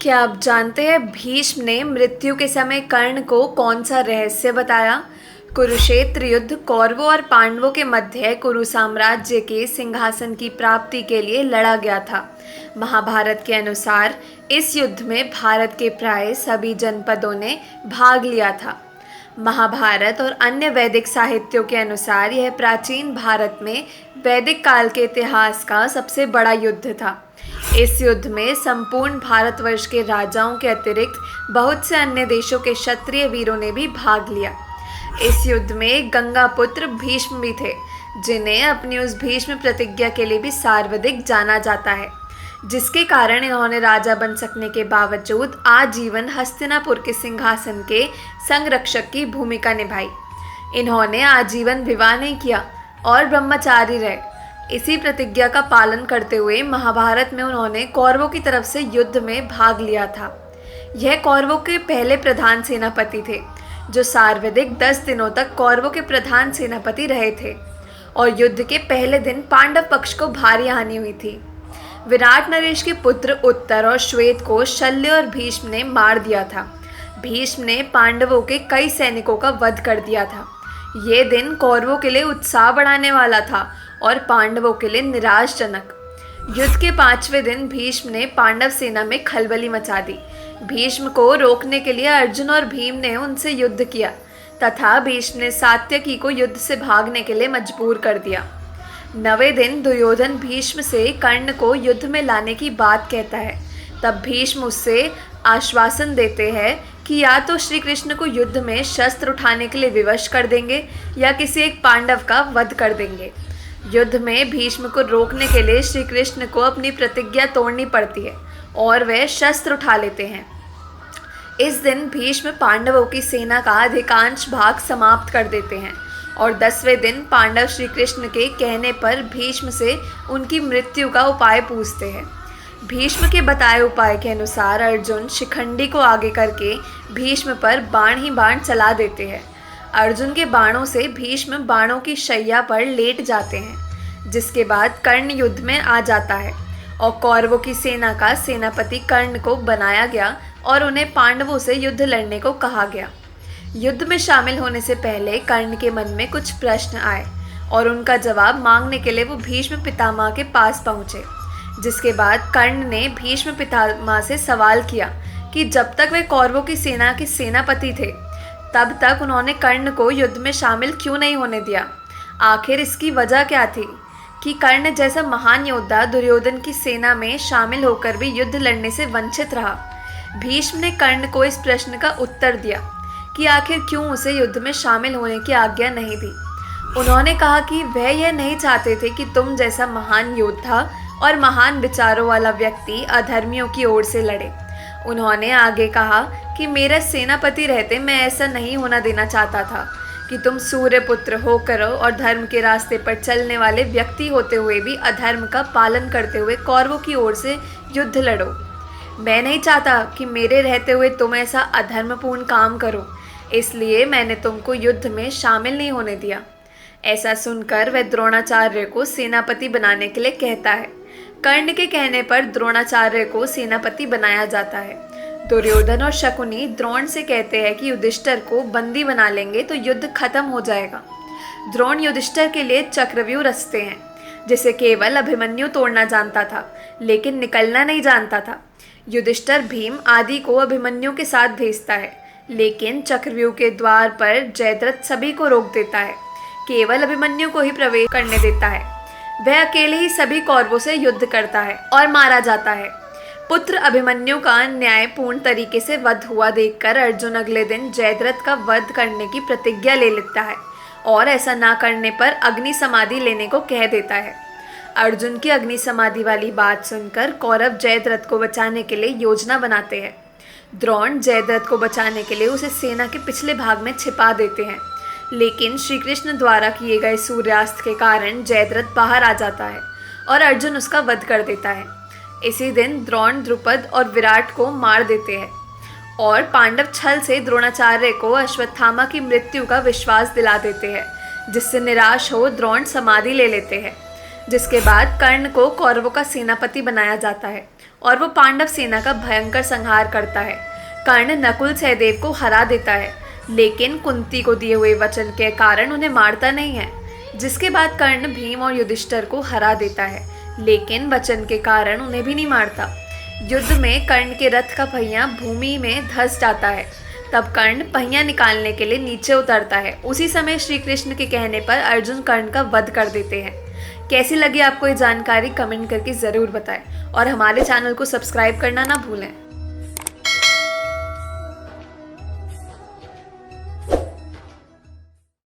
क्या आप जानते हैं भीष्म ने मृत्यु के समय कर्ण को कौन सा रहस्य बताया? कुरुक्षेत्र युद्ध कौरवों और पांडवों के मध्य कुरु साम्राज्य के सिंहासन की प्राप्ति के लिए लड़ा गया था। महाभारत के अनुसार इस युद्ध में भारत के प्राय सभी जनपदों ने भाग लिया था। महाभारत और अन्य वैदिक साहित्यों के अनुसार यह प्राचीन भारत में वैदिक काल के इतिहास का सबसे बड़ा युद्ध था। इस युद्ध में संपूर्ण भारतवर्ष के राजाओं के अतिरिक्त बहुत से अन्य देशों के क्षत्रिय वीरों ने भी भाग लिया। इस युद्ध में गंगा पुत्र भीष्म भी थे, जिन्हें अपनी उस भीष्म प्रतिज्ञा के लिए भी सर्वाधिक जाना जाता है, जिसके कारण इन्होंने राजा बन सकने के बावजूद आजीवन हस्तिनापुर के सिंहासन के संरक्षक की भूमिका निभाई। इन्होंने आजीवन विवाह नहीं किया और ब्रह्मचारी रहे। इसी प्रतिज्ञा का पालन करते हुए महाभारत में उन्होंने कौरवों की तरफ से युद्ध में भाग लिया था। यह कौरवों के पहले प्रधान सेनापति थे, जो सर्वाधिक 10 दिनों तक कौरवों के प्रधान सेनापति रहे थे और युद्ध के पहले दिन पांडव पक्ष को भारी हानि हुई थी। विराट नरेश के पुत्र उत्तर और श्वेत को शल्य और भीष्म ने मार दिया था। भीष्म ने पांडवों के कई सैनिकों का वध कर दिया था। ये दिन कौरवों के लिए उत्साह बढ़ाने वाला था और पांडवों के लिए निराशजनक। युद्ध के 5वें दिन भीष्म ने पांडव सेना में खलबली मचा दी। भीष्म को रोकने के लिए अर्जुन और भीम ने उनसे युद्ध किया तथा भीष्म ने सात्यकी को युद्ध से भागने के लिए मजबूर कर दिया। 9वें दिन दुर्योधन भीष्म से कर्ण को युद्ध में लाने की बात कहता है। तब भीष्म उससे आश्वासन देते हैं कि या तो श्री कृष्ण को युद्ध में शस्त्र उठाने के लिए विवश कर देंगे या किसी एक पांडव का वध कर देंगे। युद्ध में भीष्म को रोकने के लिए श्री कृष्ण को अपनी प्रतिज्ञा तोड़नी पड़ती है और वे शस्त्र उठा लेते हैं। इस दिन भीष्म पांडवों की सेना का अधिकांश भाग समाप्त कर देते हैं और 10वें दिन पांडव श्री कृष्ण के कहने पर भीष्म से उनकी मृत्यु का उपाय पूछते हैं। भीष्म के बताए उपाय के अनुसार अर्जुन शिखंडी को आगे करके भीष्म पर बाण ही बाण चला देते हैं। अर्जुन के बाणों से भीष्म बाणों की शैया पर लेट जाते हैं, जिसके बाद कर्ण युद्ध में आ जाता है और कौरवों की सेना का सेनापति कर्ण को बनाया गया और उन्हें पांडवों से युद्ध लड़ने को कहा गया। युद्ध में शामिल होने से पहले कर्ण के मन में कुछ प्रश्न आए और उनका जवाब मांगने के लिए वो भीष्म पितामह के पास पहुँचे। जिसके बाद कर्ण ने भीष्म पितामह से सवाल किया कि जब तक वे कौरवों की सेना के सेनापति थे तब तक उन्होंने कर्ण को युद्ध में शामिल क्यों नहीं होने दिया। आखिर इसकी वजह क्या थी कि कर्ण जैसा महान योद्धा दुर्योधन की सेना में शामिल होकर भी युद्ध लड़ने से वंचित रहा। भीष्म ने कर्ण को इस प्रश्न का उत्तर दिया कि आखिर क्यों उसे युद्ध में शामिल होने की आज्ञा नहीं दी। उन्होंने कहा कि वह यह नहीं चाहते थे कि तुम जैसा महान योद्धा और महान विचारों वाला व्यक्ति अधर्मियों की ओर से लड़े। उन्होंने आगे कहा कि मेरा सेनापति रहते मैं ऐसा नहीं होना देना चाहता था कि तुम सूर्यपुत्र होकर और धर्म के रास्ते पर चलने वाले व्यक्ति होते हुए भी अधर्म का पालन करते हुए कौरवों की ओर से युद्ध लड़ो। मैं नहीं चाहता कि मेरे रहते हुए तुम ऐसा अधर्मपूर्ण काम करो, इसलिए मैंने तुमको युद्ध में शामिल नहीं होने दिया। ऐसा सुनकर वह द्रोणाचार्य को सेनापति बनाने के लिए कहता है। कर्ण के कहने पर द्रोणाचार्य को सेनापति बनाया जाता है। दुर्योधन और शकुनी द्रोण से कहते हैं कि युधिष्ठिर को बंदी बना लेंगे तो युद्ध खत्म हो जाएगा। द्रोण युधिष्ठिर के लिए चक्रव्यूह रचते हैं, जिसे केवल अभिमन्यु तोड़ना जानता था लेकिन निकलना नहीं जानता था। युधिष्ठिर भीम आदि को अभिमन्यु के साथ भेजता है, लेकिन चक्रव्यूह के द्वार पर जयद्रथ सभी को रोक देता है, केवल अभिमन्यु को ही प्रवेश करने देता है। वह अकेले ही सभी कौरवों से युद्ध करता है और मारा जाता है। पुत्र अभिमन्यु का न्यायपूर्ण तरीके से वध हुआ देखकर अर्जुन अगले दिन जयद्रथ का वध करने की प्रतिज्ञा ले लेता है और ऐसा ना करने पर अग्नि समाधि लेने को कह देता है। अर्जुन की अग्नि समाधि वाली बात सुनकर कौरव जयद्रथ को बचाने के लिए योजना बनाते हैं। द्रोण जयद्रथ को बचाने के लिए उसे सेना के पिछले भाग में छिपा देते हैं, लेकिन श्री कृष्ण द्वारा किए गए सूर्यास्त के कारण जयद्रथ बाहर आ जाता है और अर्जुन उसका वध कर देता है। इसी दिन द्रोण द्रुपद और विराट को मार देते हैं और पांडव छल से द्रोणाचार्य को अश्वत्थामा की मृत्यु का विश्वास दिला देते हैं, जिससे निराश हो द्रोण समाधि ले लेते हैं। जिसके बाद कर्ण को कौरवों का सेनापति बनाया जाता है और वो पांडव सेना का भयंकर संहार करता है। कर्ण नकुल सहदेव को हरा देता है, लेकिन कुंती को दिए हुए वचन के कारण उन्हें मारता नहीं है। जिसके बाद कर्ण भीम और युधिष्ठिर को हरा देता है, लेकिन वचन के कारण उन्हें भी नहीं मारता। युद्ध में कर्ण के रथ का पहिया भूमि में धंस जाता है। तब कर्ण पहिया निकालने के लिए नीचे उतरता है। उसी समय श्री कृष्ण के कहने पर अर्जुन कर्ण का वध कर देते हैं। कैसी लगी आपको ये जानकारी कमेंट करके ज़रूर बताएं और हमारे चैनल को सब्सक्राइब करना ना भूलें।